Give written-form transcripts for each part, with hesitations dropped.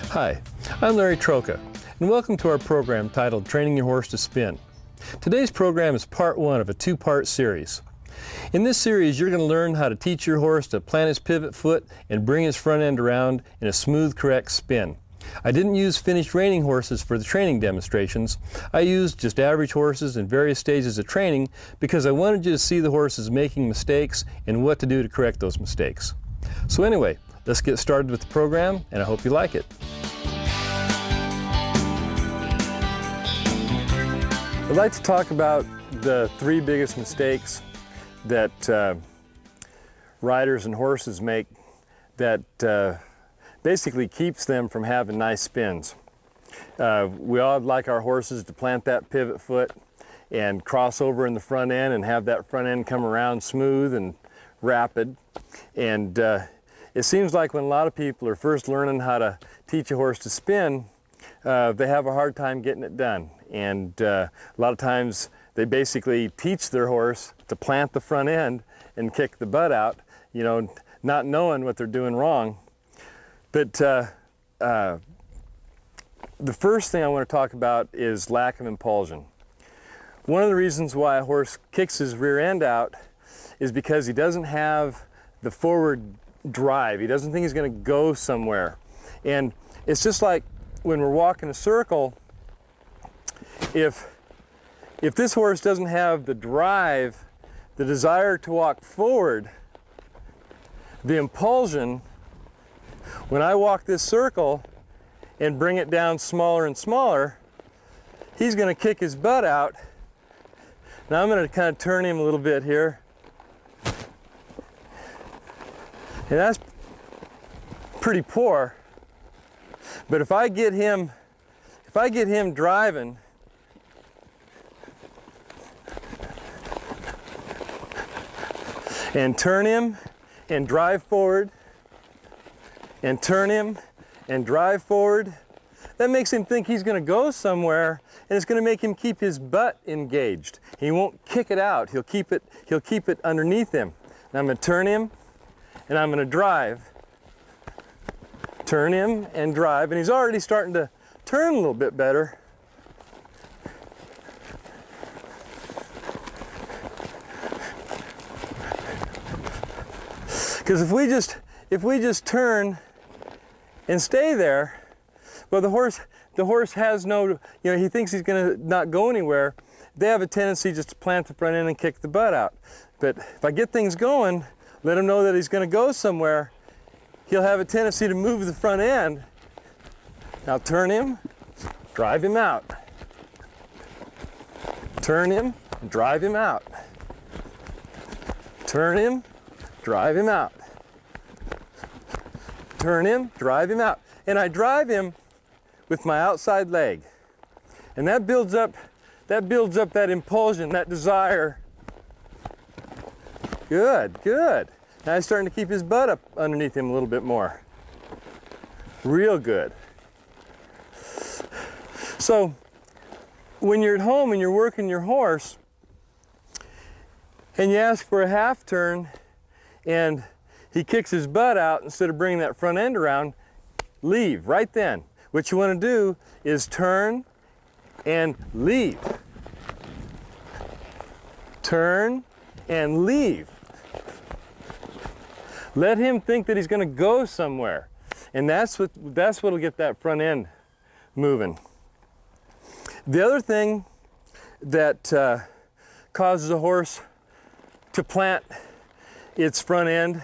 Hi, I'm Larry Trocha, and welcome to our program titled Training Your Horse to Spin. Today's program is part one of a two-part series. In this series, you're going to learn how to teach your horse to plant his pivot foot and bring his front end around in a smooth, correct spin. I didn't use finished reining horses for the training demonstrations. I used just average horses in various stages of training because I wanted you to see the horses making mistakes and what to do to correct those mistakes. So anyway, let's get started with the program, and I hope you like it. I'd like to talk about the three biggest mistakes that riders and horses make that basically keeps them from having nice spins. We all like our horses to plant that pivot foot and cross over in the front end and have that front end come around smooth and rapid. And it seems like when a lot of people are first learning how to teach a horse to spin, they have a hard time getting it done. And a lot of times they basically teach their horse to plant the front end and kick the butt out, you know, not knowing what they're doing wrong. But the first thing I want to talk about is lack of impulsion. One of the reasons why a horse kicks his rear end out is because he doesn't have the forward drive. He doesn't think he's going to go somewhere. And it's just like when we're walking a circle, if this horse doesn't have the drive, the desire to walk forward, the impulsion, when I walk this circle and bring it down smaller and smaller, he's going to kick his butt out. Now I'm going to kind of turn him a little bit here. And that's pretty poor. But if I get him driving, and turn him and drive forward, and turn him and drive forward, that makes him think he's going to go somewhere, and it's going to make him keep his butt engaged. He won't kick it out. He'll keep it underneath him. Now I'm going to turn him and I'm going to drive. Turn him and drive, and he's already starting to turn a little bit better. Because if we just turn and stay there, well, the horse has no, you know, he thinks he's going to not go anywhere. They have a tendency just to plant the front end and kick the butt out. But if I get things going, let him know that he's going to go somewhere, he'll have a tendency to move the front end. Now turn him, drive him out. Turn him, drive him out. Turn him, drive him out. Turn him, drive him out. And I drive him with my outside leg. And that builds up that impulsion, that desire. Good, good. Now he's starting to keep his butt up underneath him a little bit more. Real good. So when you're at home and you're working your horse and you ask for a half turn and he kicks his butt out instead of bringing that front end around, leave right then. What you want to do is turn and leave. Turn and leave. Let him think that he's going to go somewhere. And that's what'll get that front end moving. The other thing that causes a horse to plant its front end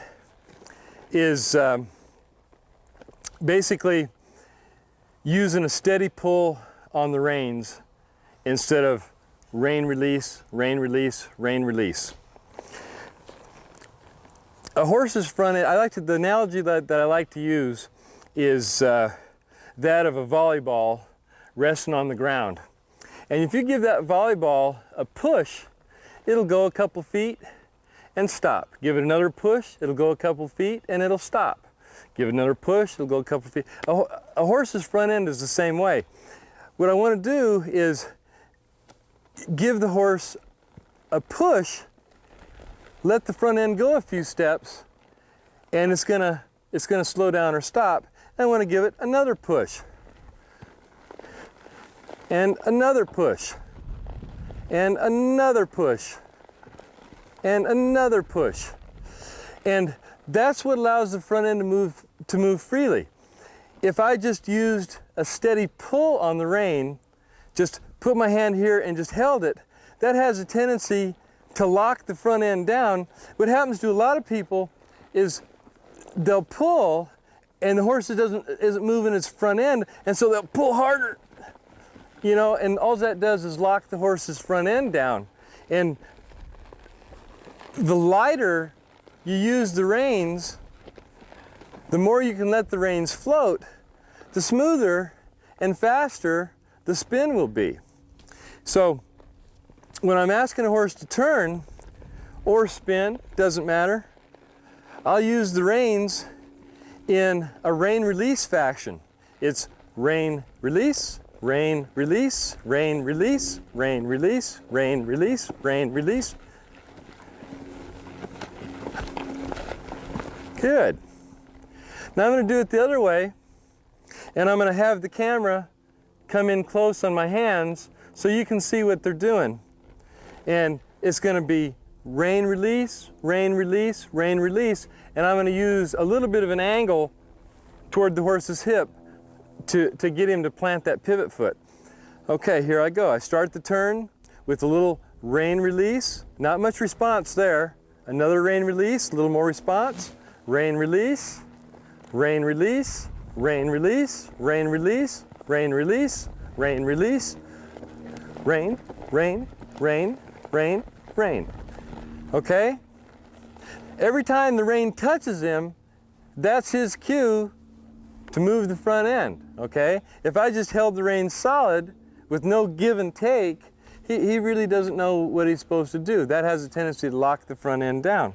is basically using a steady pull on the reins instead of rein release, rein release, rein release. A horse's front end, the analogy that I like to use is that of a volleyball resting on the ground. And if you give that volleyball a push, it'll go a couple feet and stop. Give it another push, it'll go a couple feet and it'll stop. Give it another push, it'll go a couple feet. A horse's front end is the same way. What I want to do is give the horse a push, let the front end go a few steps, and it's gonna slow down or stop. I want to give it another push. And another push. And another push. And another push. And that's what allows the front end to move freely. If I just used a steady pull on the rein, just put my hand here and just held it, that has a tendency to lock the front end down. What happens to a lot of people is they'll pull and the horse isn't moving its front end, and so they'll pull harder, you know, and all that does is lock the horse's front end down. And the lighter you use the reins, the more you can let the reins float, the smoother and faster the spin will be. So when I'm asking a horse to turn or spin, doesn't matter, I'll use the reins in a rein release fashion. It's rein release, rein release, rein release, rein release, rein release, rein release. Good. Now I'm going to do it the other way, and I'm going to have the camera come in close on my hands so you can see what they're doing. And it's going to be rein release, rein release, rein release, and I'm going to use a little bit of an angle toward the horse's hip to get him to plant that pivot foot. Okay, here I go. I start the turn with a little rein release, not much response there. Another rein release, a little more response. Rein release, rein release, rein release, rein release, rein release, rein release, rein, rein, rein, rein, rein. Okay? Every time the rein touches him, that's his cue to move the front end, okay? If I just held the rein solid with no give and take, he really doesn't know what he's supposed to do. That has a tendency to lock the front end down.